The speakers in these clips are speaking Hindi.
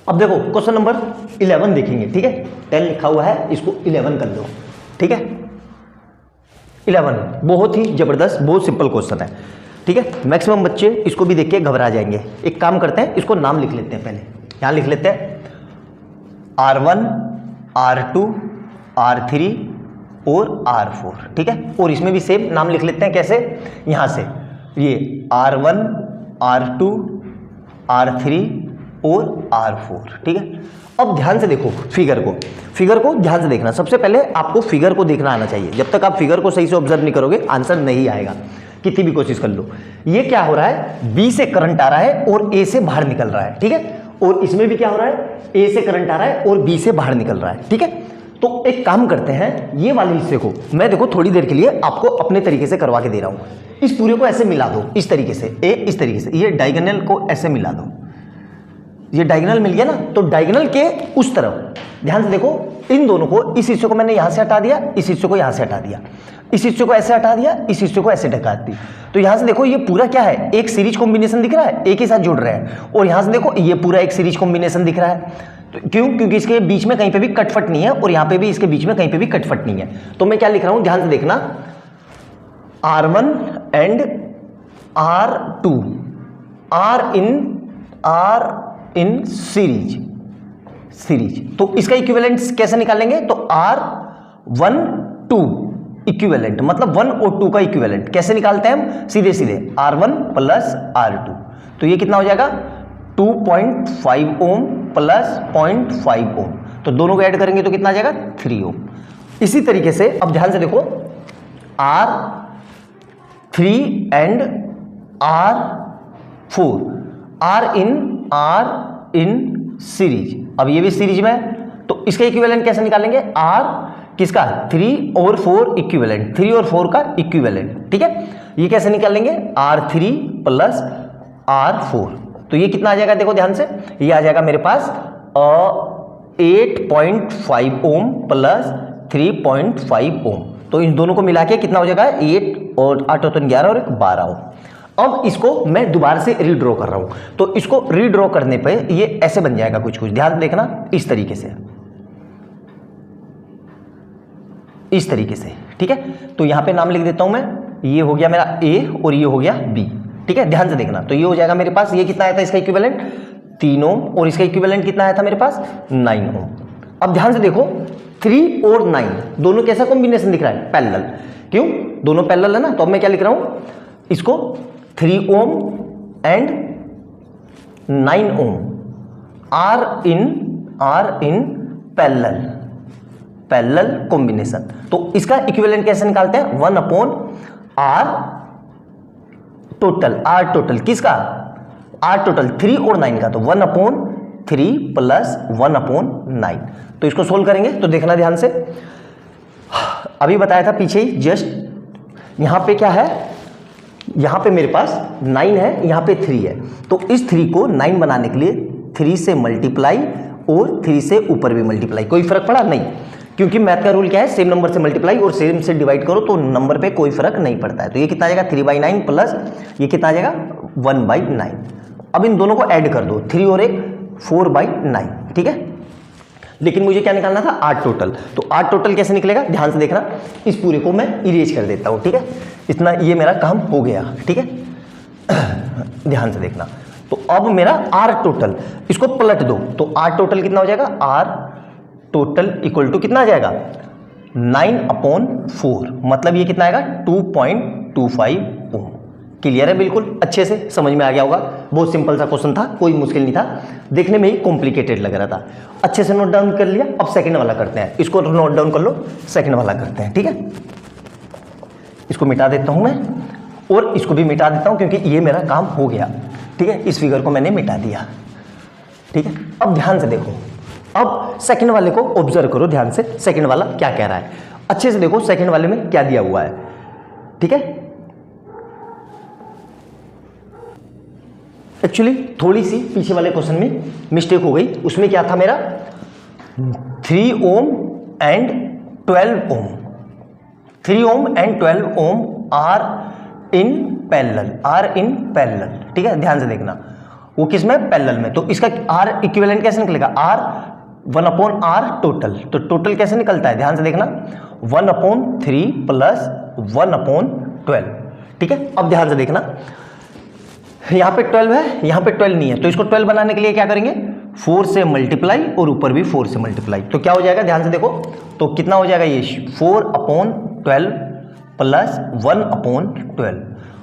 अब देखो क्वेश्चन नंबर 11 देखेंगे, ठीक है। 10 लिखा हुआ है, इसको 11 कर लो, ठीक है। 11 बहुत ही जबरदस्त, बहुत सिंपल क्वेश्चन है, ठीक है। मैक्सिमम बच्चे इसको भी देख के घबरा जाएंगे। एक काम करते हैं, इसको नाम लिख लेते हैं, पहले यहां लिख लेते हैं R1, R2, R3 और R4, ठीक है। और इसमें भी सेम नाम लिख लेते हैं, कैसे, यहां से ये R1, R2, R3 और R4, ठीक है। अब ध्यान से देखो फिगर को ध्यान से देखना। सबसे पहले आपको फिगर को देखना आना चाहिए। जब तक आप फिगर को सही से ऑब्जर्व नहीं करोगे आंसर नहीं आएगा, कितनी भी कोशिश कर लो। ये क्या हो रहा है, बी से करंट आ रहा है और ए से बाहर निकल रहा है, ठीक है। और इसमें भी क्या हो रहा है, ए से करंट आ रहा है और बी से बाहर निकल रहा है, ठीक है। तो एक काम करते हैं, ये वाले हिस्से को मैं देखो थोड़ी देर के लिए आपको अपने तरीके से करवा के दे रहा हूं। इस पूरे को ऐसे मिला दो, इस तरीके से, इस तरीके से, ये डायगोनल को ऐसे मिला दो। ये डायगोनल मिल गया ना, तो डायगोनल के उस तरफ ध्यान से देखो, इन दोनों को, इस हिस्से को मैंने यहां से हटा दिया, इस हिस्से को यहां से हटा दिया, इस हिस्से को ऐसे हटा दिया, इस हिस्से को ऐसे ढका दी। तो यहां से देखो ये पूरा क्या है, एक सीरीज कॉम्बिनेशन दिख रहा है, एक ही साथ जुड़ रहे हैं। और यहां से देखो ये पूरा एक सीरीज कॉम्बिनेशन दिख रहा है। तो क्यों, क्योंकि इसके बीच में कहीं पे भी कटफट नहीं है और यहां पे भी इसके बीच में कहीं पे भी कटफट नहीं है। तो मैं क्या लिख रहा हूं, ध्यान से देखना, R1 and R2 are in series. तो इसका इक्विवेलेंट कैसे निकालेंगे, तो R1 2 इक्विवेलेंट, मतलब 1 और 2 का इक्विवेलेंट कैसे निकालते हैं हम, सीधे सीधे R1 प्लस R2। तो ये कितना हो जाएगा, 2.5 ओम प्लस 0.5 ओम। तो दोनों को ऐड करेंगे तो कितना आ जाएगा, 3 ओम। इसी तरीके से अब ध्यान से देखो, R3 and R4 are in series. अब ये भी सीरीज में है, तो इसका इक्विवेलेंट कैसे निकालेंगे, R किसका, 3 और 4 इक्विवेलेंट, 3 और 4 का इक्विवेलेंट, ठीक है। ये कैसे निकालेंगे, R3 प्लस R4। तो ये कितना आ जाएगा, देखो ध्यान से, ये आ जाएगा मेरे पास 8.5 ओम प्लस 3.5 ओम। तो इन दोनों को मिला के कितना हो जाएगा, 8 और 8 और 11 और 12 ओम। अब इसको मैं दोबारा से रीड्रॉ कर रहा हूं, तो इसको रीड्रॉ करने पे ये ऐसे बन जाएगा कुछ, ध्यान देखना, इस तरीके से, इस तरीके से, ठीक है। तो यहां पे नाम लिख देता हूं मैं, ये हो गया मेरा A और ये हो गया B, ठीक है। ध्यान से देखना, तो ये हो जाएगा मेरे पास, ये कितना आया था इसका इक्विवेलेंट, 3 ओम, और इसका इक्विवेलेंट कितना आया था मेरे पास, 9 ओम। अब ध्यान से देखो, 3 और 9 दोनों कैसा कॉम्बिनेशन दिख रहा है, पैरेलल। क्यों, दोनों पैरेलल है ना। तो अब मैं क्या लिख रहा हूं, इसको 3 ohm and 9 ohm are in parallel combination. तो इसका इक्विवेलेंट कैसे निकालते हैं, 1/R टोटल किसका, R टोटल 3 और 9 का, तो 1/3 प्लस 1/9। तो इसको सोल्व करेंगे तो देखना ध्यान से, अभी बताया था पीछे ही जस्ट, यहां पे क्या है, यहां पे मेरे पास 9 है, यहां पे 3 है। तो इस 3 को 9 बनाने के लिए 3 से मल्टीप्लाई और 3 से ऊपर भी मल्टीप्लाई, कोई फर्क पड़ा नहीं, क्योंकि मैथ का रूल क्या है, सेम नंबर से मल्टीप्लाई और सेम से डिवाइड करो तो नंबर पे कोई फर्क नहीं पड़ता है। तो ये कितना आ जाएगा, 3/9 प्लस ये कितना आ जाएगा, 1/9। अब इन दोनों को ऐड कर दो, 3 और 1 4/9, ठीक है। लेकिन मुझे क्या निकालना था, R टोटल। तो R टोटल कैसे निकलेगा, ध्यान से देखना, इस पूरे को मैं इरेज कर देता हूं, ठीक है। इतना ये मेरा काम हो गया, ठीक है। ध्यान से देखना, तो अब मेरा R टोटल, इसको पलट दो, तो R टोटल कितना हो जाएगा, R टोटल इक्वल टू कितना आ जाएगा, 9/4, मतलब ये कितना आएगा, 2.25 ओम। क्लियर है, बिल्कुल अच्छे से समझ में आ गया होगा। बहुत सिंपल सा क्वेश्चन था, कोई मुश्किल नहीं था, देखने में ही कॉम्प्लिकेटेड लग रहा था। अच्छे से नोट डाउन कर लिया। अब सेकंड वाला करते हैं, इसको नोट डाउन कर लो, सेकंड वाला करते हैं, ठीक है। इसको मिटा देता हूं मैं और इसको भी मिटा देता हूं, क्योंकि ये मेरा काम हो गया, ठीक है। इस फिगर को मैंने मिटा दिया, ठीक है। अब ध्यान से देखो, अब सेकंड वाले को ऑब्जर्व करो ध्यान से, सेकंड वाला क्या कह रहा है, अच्छे से देखो सेकंड वाले में क्या दिया हुआ है, ठीक है। एक्चुअली थोड़ी सी पीछे वाले क्वेश्चन में मिस्टेक हो गई, उसमें क्या था मेरा, 3 ohm and 12 ohm, 3 ohm and 12 ohm are in parallel, ठीक है। ध्यान से देखना, वो किस में, पैरेलल में। तो इसका R इक्विवेलेंट कैसे निकलेगा, R 1/R टोटल। तो टोटल कैसे निकलता है, ध्यान से देखना, 1/3 प्लस 1/12। ठीक है, अब ध्यान से देखना, यहाँ पे 12 है, यहाँ पे 12 नहीं है, तो इसको 12 बनाने के लिए क्या करेंगे, 4 से मल्टीप्लाई और ऊपर भी 4 से मल्टीप्लाई। तो क्या हो जाएगा, ध्यान से देखो, तो कितना हो जाएगा ये 4/12 प्लस 1/12।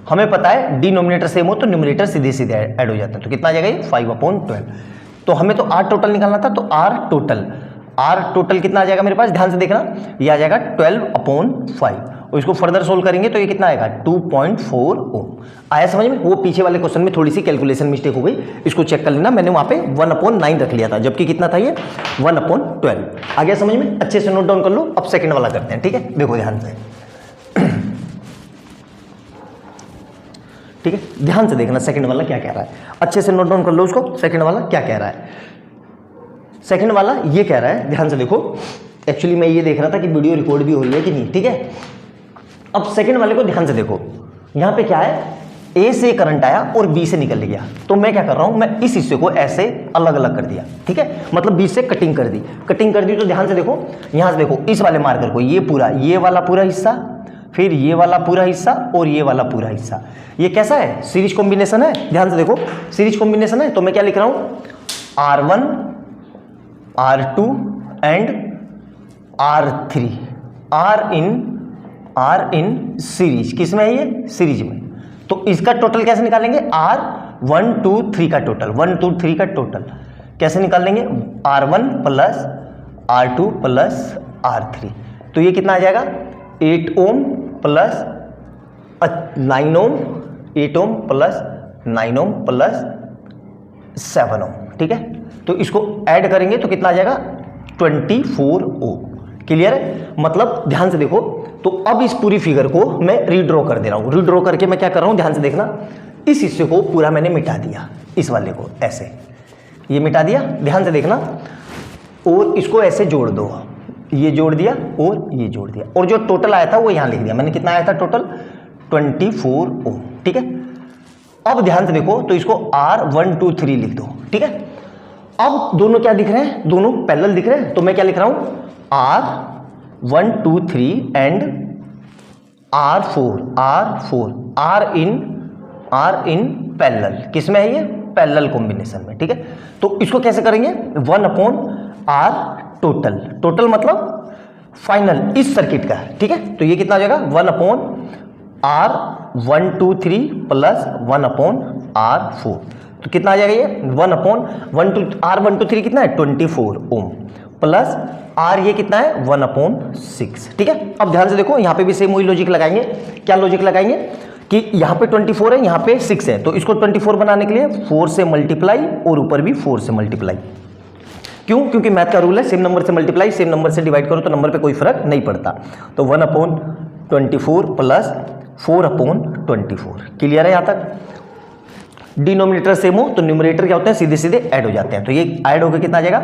हमें पता है डिनोमिनेटर सेम हो तो न्यूमरेटर सीधे सीधे ऐड हो जाते हैं। तो कितना आ जाएगा ये 5/12। तो हमें तो R टोटल निकालना था, तो R टोटल कितना आ जाएगा मेरे पास, ध्यान से देखना, ये आ जाएगा 12/5। और इसको फर्दर सोल्व करेंगे तो ये कितना आएगा 2.4 ओम। आया समझ में। वो पीछे वाले क्वेश्चन में थोड़ी सी कैलकुलेशन मिस्टेक हो गई, इसको चेक कर लेना, मैंने वहां पे 1/9 रख लिया था, जबकि कितना था ये 1/12। आ गया समझ में, अच्छे से नोट डाउन कर लो। अब सेकंड वाला करते हैं, ठीक है, देखो ध्यान से, ठीक है, ध्यान से देखना सेकंड वाला क्या कह रहा है, अच्छे से नोट डाउन कर लो उसको। सेकंड वाला क्या कह रहा है, सेकंड वाला ये कह रहा है, ध्यान से देखो, एक्चुअली मैं ये देख रहा था कि वीडियो रिकॉर्ड भी हो रही है कि नहीं, ठीक है। अब सेकंड वाले को ध्यान से देखो, यहां पे क्या है, ए से करंट आया और बी से निकल गया। तो मैं क्या कर रहा हूं, मैं इस हिस्से को ऐसे अलग अलग कर दिया, ठीक है, मतलब बी से कटिंग कर दी, तो ध्यान से देखो, यहां से देखो इस वाले मार्कर को, ये पूरा, ये वाला पूरा हिस्सा, फिर ये वाला पूरा हिस्सा और ये वाला पूरा हिस्सा, ये कैसा है, सीरीज कॉम्बिनेशन है। ध्यान से देखो, सीरीज कॉम्बिनेशन है, तो मैं क्या लिख रहा हूं, R1 R2 and R3, R in series, किस में है ये, सीरीज में। तो इसका टोटल कैसे निकालेंगे, R1 2 3 का टोटल, 1 2 3 का टोटल कैसे निकालेंगे, R1 plus R2 plus R3। तो ये कितना आ जाएगा 8 ओम प्लस 9 ओम, 8 ओम प्लस 9 ओम प्लस 7 ओम, ठीक है। तो इसको ऐड करेंगे तो कितना आ जाएगा 24 ओम। क्लियर है, मतलब ध्यान से देखो, तो अब इस पूरी फिगर को मैं रीड्रॉ कर दे रहा हूं। रीड्रॉ करके मैं क्या कर रहा हूं, ध्यान से देखना, इस हिस्से को पूरा मैंने मिटा दिया, इस वाले को ऐसे, ये मिटा दिया, ध्यान से देखना, और इसको ऐसे जोड़ दो, ये जोड़ दिया और ये जोड़ दिया, और जो टोटल आया था वो यहां लिख दिया मैंने, कितना आया था टोटल 24 ओम, ठीक है। अब ध्यान से देखो, तो इसको R1 2 3 लिख दो, ठीक है। अब दोनों क्या दिख रहे हैं, दोनों पैरेलल दिख रहे हैं, तो मैं क्या लिख रहा हूं, R1 2 3 and R4 R in parallel, किस में है ये, पैरेलल कॉम्बिनेशन में, ठीक है। तो इसको कैसे करेंगे, 1/R टोटल मतलब फाइनल इस सर्किट का, ठीक है। तो ये कितना आ जाएगा 1/R1 2 3 प्लस 1/R4। तो कितना आ जाएगा ये 1/R1 2 3 कितना है 24 ओम प्लस R ये कितना है 1/6, ठीक है। अब ध्यान से देखो, यहाँ पे भी सेम वही लॉजिक लगाएंगे। क्या लॉजिक लगाएंगे कि यहाँ पे 24 है, यहाँ पे 6 है, तो इसको 24 बनाने के लिए 4 से मल्टीप्लाई और ऊपर भी 4 से मल्टीप्लाई। क्यों, क्योंकि मैथ का रूल है सेम नंबर से मल्टीप्लाई, सेम नंबर से डिवाइड करो तो नंबर पे कोई फर्क नहीं पड़ता। तो 1/24 प्लस 4/24। क्लियर है यहाँ तक। डिनोमिनेटर सेम हो तो न्यूमरेटर क्या होते हैं, सीधे सीधे ऐड हो जाते हैं। तो ये ऐड होकर कितना आ जाएगा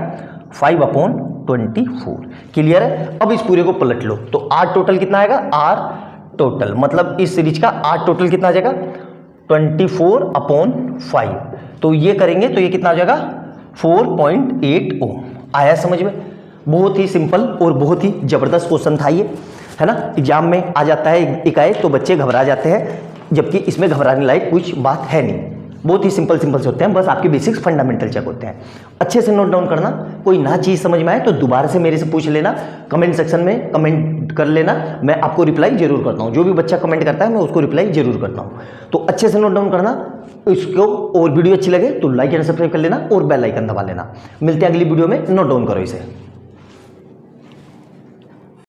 5/24। क्लियर है। अब इस पूरे को पलट लो, तो R टोटल कितना आएगा, R टोटल मतलब इस सीरीज का R टोटल कितना आ जाएगा 24/5। तो ये करेंगे तो ये कितना आ जाएगा 4.8 ओम। आया समझ में। बहुत ही सिंपल और बहुत ही जबरदस्त क्वेश्चन था ये, है ना। एग्जाम में आ जाता है एकाएक तो बच्चे घबरा जाते हैं, जबकि इसमें घबराने लायक कुछ बात है नहीं। बहुत ही सिंपल से होते हैं, बस आपके बेसिक्स फंडामेंटल चेक होते हैं। अच्छे से नोट डाउन करना। कोई ना चीज़ समझ में आए तो दोबारा से मेरे से पूछ लेना, कमेंट सेक्शन में कमेंट कर लेना, मैं आपको रिप्लाई जरूर करता हूँ। जो भी बच्चा कमेंट करता है मैं उसको रिप्लाई जरूर करता हूँ। तो अच्छे से नोट डाउन करना इसको, और वीडियो अच्छी लगे तो लाइक एंड सब्सक्राइब कर लेना और बेल आइकन दबा लेना। मिलते हैं अगली वीडियो में। नोट डाउन करो इसे।